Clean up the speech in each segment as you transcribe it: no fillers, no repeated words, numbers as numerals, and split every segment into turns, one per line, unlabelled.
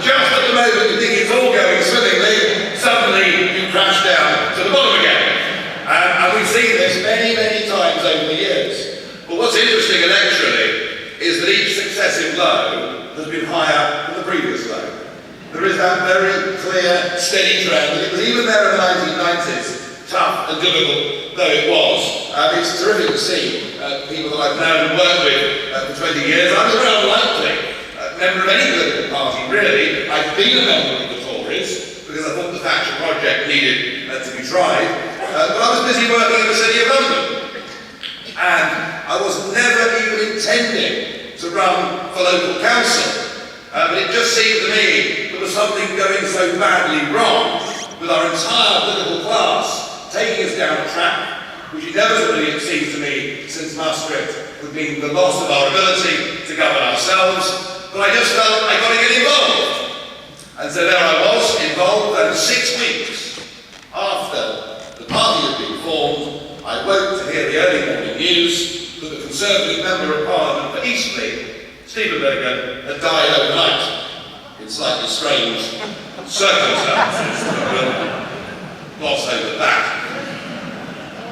just at the moment you think it's all going swimmingly, suddenly you crash down to the bottom again. And we've seen this many, many times over the years. But what's interesting electorally is that each successive low has been higher than the previous low. There is that very clear, steady trend, and it was even there in the 1990s, tough and difficult though it was. It's terrific to see people that I've known and worked with for 20 years. I was very unlikely member of any political party, really. I'd been a member of the Tories because I thought the Thatcher project needed to be tried. But I was busy working in the City of London. And I was never even intending to run for local council. But it just seemed to me there was something going so badly wrong with our entire political class taking us down a track which inevitably, it seems to me, since Maastricht, would mean the loss of our ability to govern ourselves. But I just felt I got to get involved. And so there I was, involved, and 6 weeks after the party had been formed, I woke to hear the early morning news that the Conservative Member of Parliament for Eastleigh, Stephen Bergen, had died overnight in slightly strange circumstances. Gloss over that.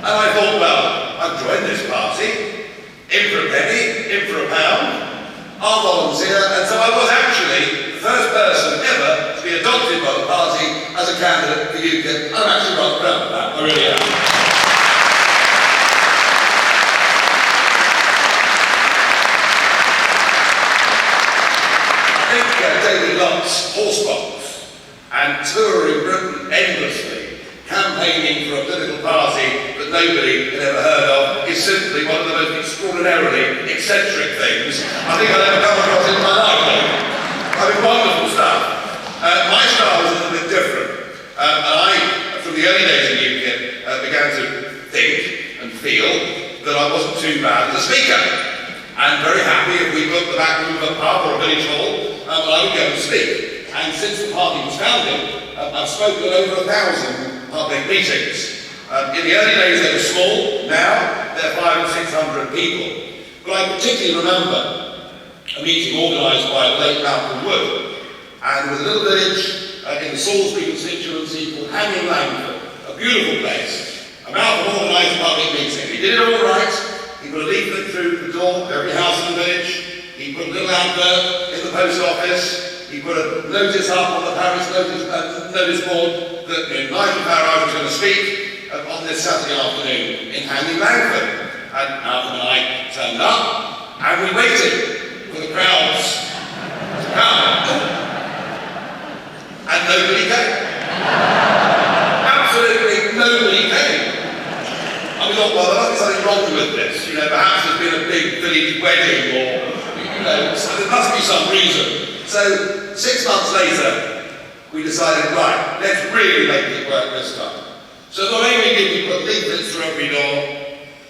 And I thought, well, I've joined this party, in for a penny, in for a pound, I'll volunteer, and so I was actually the first person ever to be adopted by the party as a candidate for UKIP. I'm actually rather proud of that, I really am. I think David Lunt's horsebox and touring Britain endlessly, campaigning for a political party that nobody had ever heard of, is simply one of the most extraordinarily eccentric things I think I've ever come across in my life. I mean, wonderful stuff. My style was a little bit different. And I, from the early days of UKIP, began to think and feel that I wasn't too bad as a speaker. And very happy if we booked the back room of a pub or a village hall, and I would go and speak. And since the party was founded, I've spoken at over 1,000 public meetings. In the early days they were small, now they're 500 and 600 people. But I particularly remember a meeting organised by the late Malcolm Wood, and with a little village in the Salisbury constituency called Hanging Langford, a beautiful place. And Malcolm organised a public meeting. He did it all right. He put a leaflet through the door of every house in the village. He put a little advert in the post office. He put a notice up on the parish notice board that Nigel Farage was going to speak on this Saturday afternoon in Hanging Langford. And Malcolm and I turned up, and we waited for the crowds to come. And nobody came. Absolutely nobody came. And we thought, well, there must be something wrong with this. You know, perhaps there's been a big village wedding, or, you know, so there must be some reason. So 6 months later, we decided, right, let's really make it work this time. So not only did we put leaflets through every door,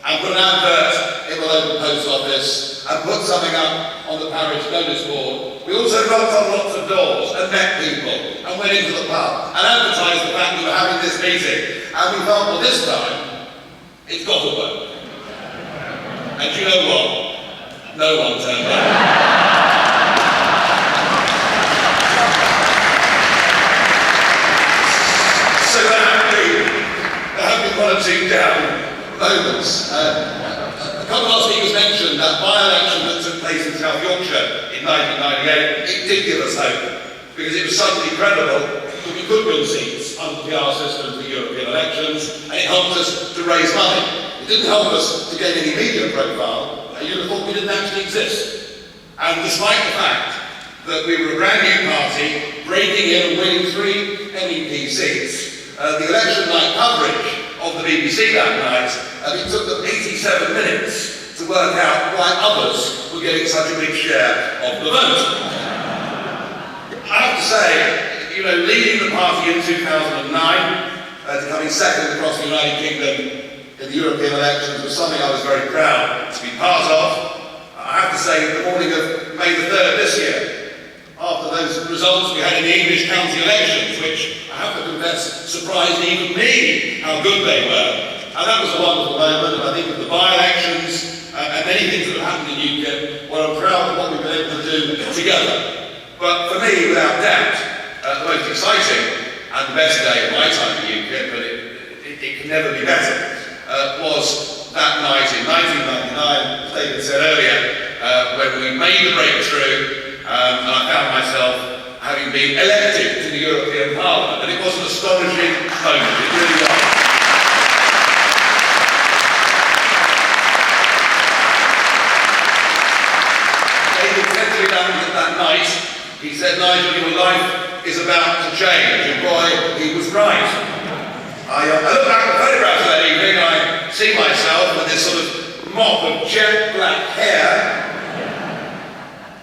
and put an advert in the local post office, and put something up on the parish notice board, we also knocked on lots of doors and met people, and went into the pub, and advertised the fact we were having this meeting. And we thought, well, this time, it's got to work. And you know what? No one turned up. So there have been one or two down moments. A couple of speakers mentioned that by-election that took place in South Yorkshire in 1998. It did give us hope, because it was suddenly credible that we could win seats under the PR system for European elections, and it helped us to raise money. It didn't help us to gain any media profile. You'd have thought we didn't actually exist. And despite the fact that we were a brand new party, breaking in and winning 3 MEP seats, the election night coverage of the BBC that night, it took them 87 minutes to work out why others were getting such a big share of the vote. I have to say, you know, leading the party in 2009 to coming second across the United Kingdom in the European elections was something I was very proud to be part of. I have to say, the morning of May the 3rd this year, after those results we had in the English county elections, which I have to confess surprised even me how good they were. And that was a wonderful moment, and I think with the by-elections and many things that have happened in UKIP, well, I'm proud of what we've been able to do together. But for me, without doubt, the most exciting and the best day of my time at UKIP, but it can never be better, was that night in 1999, as David said earlier, when we made the breakthrough, and I found myself having been elected to the European Parliament, and it was an astonishing moment, it really was. David said to me that night, he said, "Nigel, your life is about to change," and boy, he was right. I look back at the photographs of that evening and I see myself with this sort of mop of jet black hair.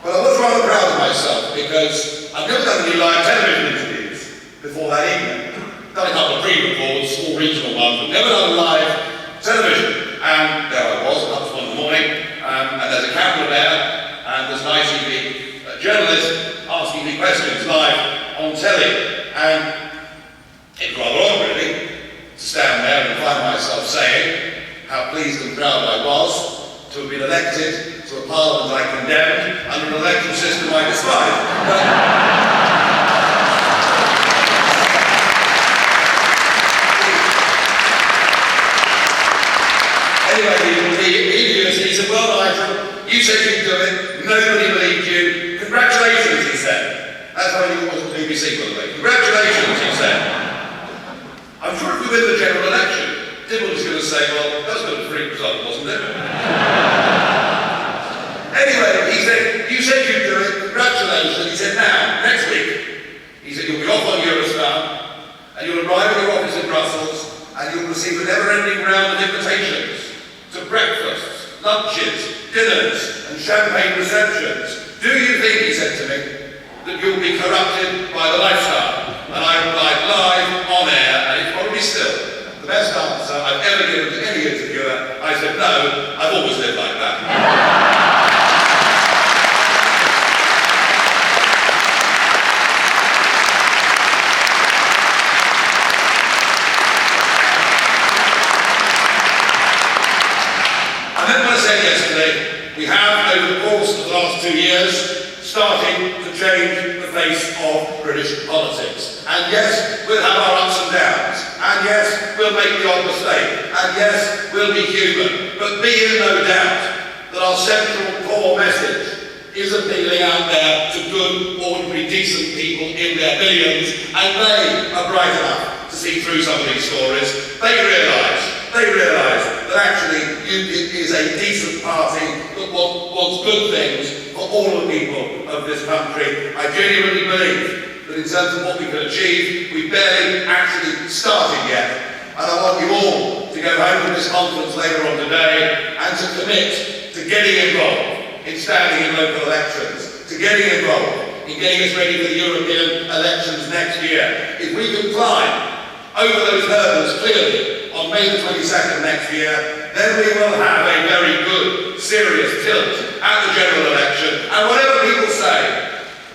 But I was rather proud of myself because I've never done any live television interviews before that evening. Done a couple of pre-records, small regional ones, but never done live television. And there I was, up to 1 in the morning, and there's a camera there, and there's an ITV journalist asking me questions live on telly. And it was rather odd, really, to stand there and find myself saying how pleased and proud I was to have been elected to a parliament I condemned under an election system I despised. Anyway, he said, "Well, Nigel, you said you'd do it, nobody believed you. Congratulations," he said. That's how he wasn't BBC, by the way. "Congratulations," he said. I'm sure if we win the general election, Dibble was going to say, "Well, that was a bit of a freak result, wasn't it?" Anyway, he said, "You said you'd do it, congratulations." He said, "Now, next week," he said, "you'll be off on Eurostar, and you'll arrive at your office in Brussels, and you'll receive a never-ending round of invitations to breakfasts, lunches, dinners, and champagne receptions. Do you think," he said to me, "that you'll be corrupted by the lifestyle?" And I replied live, on air, and it's probably still the best answer I've ever given to any interviewer. I said, "No, I've always lived like that." And then what I said yesterday, we have, over the course of the last 2 years, starting to change the face of British politics. And yes, we'll have our ups and downs. And yes, we'll make the odd mistake. And yes, we'll be human. But be in no doubt that our central core message is appealing out there to good, ordinary, decent people in their millions. And they are bright enough to see through some of these stories. They realise that actually UKIP is a decent party that wants good things for all the people of this country. I genuinely believe that in terms of what we can achieve, we've barely actually started yet. And I want you all to go home from this conference later on today and to commit to getting involved in standing in local elections, to getting involved in getting us ready for the European elections next year. If we can climb over those hurdles clearly on May the 22nd next year, then we will have a very good, serious tilt at the general election. And whatever people say,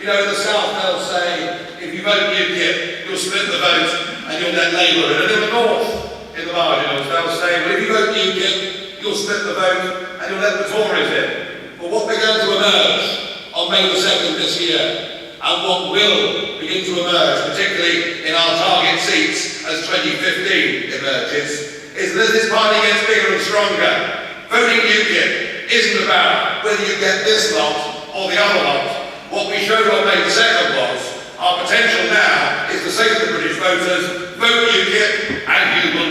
you know, in the South they'll say, if you vote UKIP, you'll split the vote and you'll let Labour in. And in the North, in the marginals, they'll say, well, if you vote UKIP, you'll split the vote and you'll let the Tories in. But what we're going to emerge on May the 2nd this year, and what will begin to emerge, particularly in our target seats as 2015 emerges, is that this party gets bigger and stronger. Voting UKIP isn't about whether you get this lot or the other lot. What we showed on May the 2nd was our potential now is to say to the British voters, vote UKIP and you will